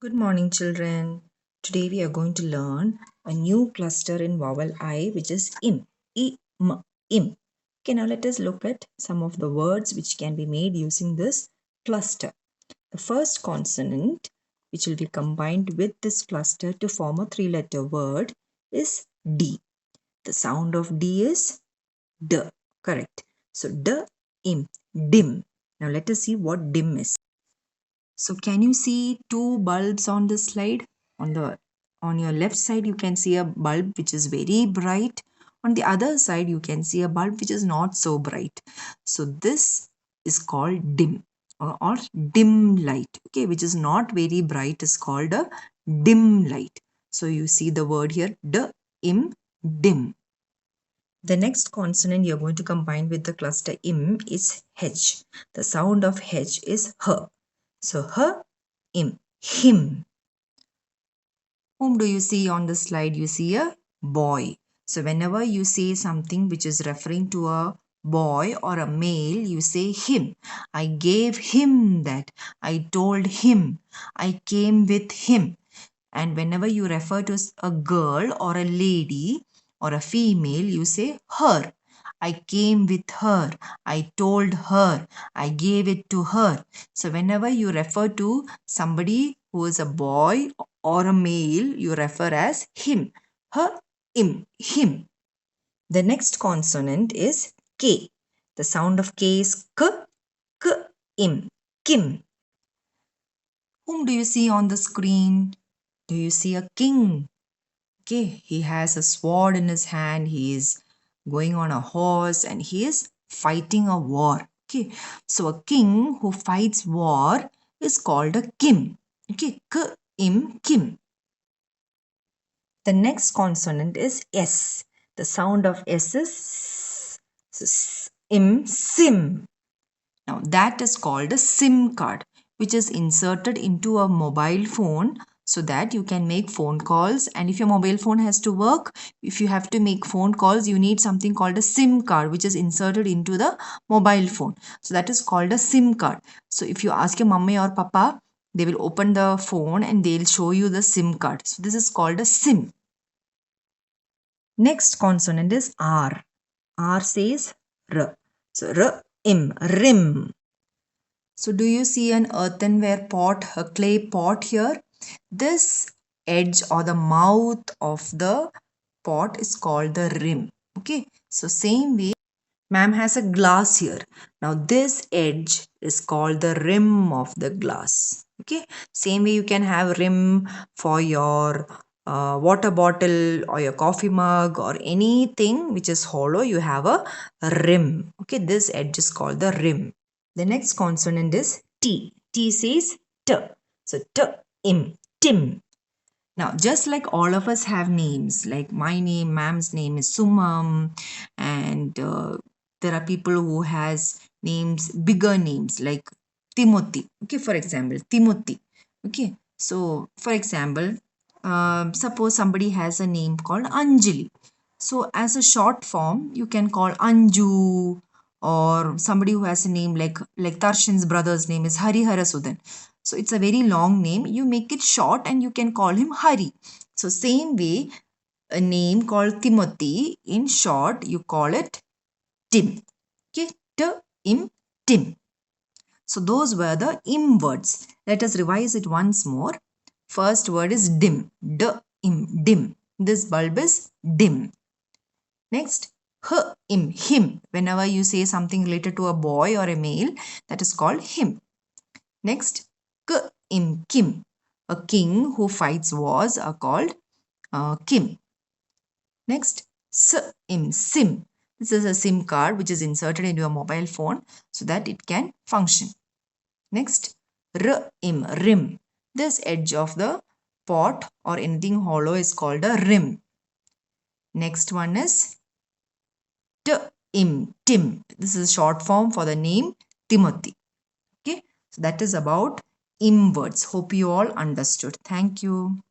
Good morning, children. Today we are going to learn a new cluster in vowel I, which is im. Im. Okay, now let us look at some of the words which can be made using this cluster. The first consonant, which will be combined with this cluster to form a three-letter word, is D. The sound of D is D. Correct. So D, im, dim. Now let us see what dim is. So can you see two bulbs on this slide? On your left side you can see a bulb which is very bright. On the other side you can see a bulb which is not so bright. So this is called dim or dim light. Okay, which is not very bright is called a dim light. So you see the word here im, dim. The next consonant you're going to combine with the cluster im is H. The sound of H is H. So im, him. Whom do you see on the slide? You see a boy. So whenever you say something which is referring to a boy or a male, you say him. I gave him that. I told him. I came with him. And whenever you refer to a girl or a lady or a female, you say her. I came with her. I told her. I gave it to her. So whenever you refer to somebody who is a boy or a male, you refer as him. Her, him. The next consonant is K. The sound of K is k, kim. Whom do you see on the screen? Do you see a king? Okay, he has a sword in his hand. He is going on a horse and he is fighting a war. Okay, so a king who fights war is called a kim. Okay, kim. The next consonant is S. The sound of S is sim. Now that is called a SIM card, which is inserted into a mobile phone so that you can make phone calls. And if your mobile phone has to work, if you have to make phone calls, you need something called a SIM card, which is inserted into the mobile phone. So that is called a SIM card. So if you ask your mummy or papa, they will open the phone and they'll show you the SIM card. So this is called a SIM. Next consonant is R. R says R. So rim. So do you see an earthenware pot, a clay pot here? This edge or the mouth of the pot is called the rim. Okay, so same way, ma'am has a glass here. Now this edge is called the rim of the glass. Okay, same way you can have rim for your water bottle or your coffee mug or anything which is hollow, you have a rim. Okay, this edge is called the rim. The next consonant is T. T says T. So tim. Now, just like all of us have names, like my name, ma'am's name is Sumam, and there are people who has names, bigger names like Timothy. Okay, for example, Timothy. Okay, so for example, suppose somebody has a name called Anjali. So as a short form, you can call Anju, or somebody who has a name like Tarshan's brother's name is Harihara Sudan. So it's a very long name. You make it short and you can call him Hari. So same way, a name called Timothy, in short, you call it Tim. Okay, Tim. So those were the im words. Let us revise it once more. First word is dim. Dim. This bulb is dim. Next, him. Whenever you say something related to a boy or a male, that is called him. Next, kim. A king who fights wars are called kim. Next, sim. This is a SIM card which is inserted into a mobile phone so that it can function. Next, rim. This edge of the pot or anything hollow is called a rim. Next one is Tim. This is short form for the name Timothy. Okay, so that is about im words. Hope you all understood. Thank you.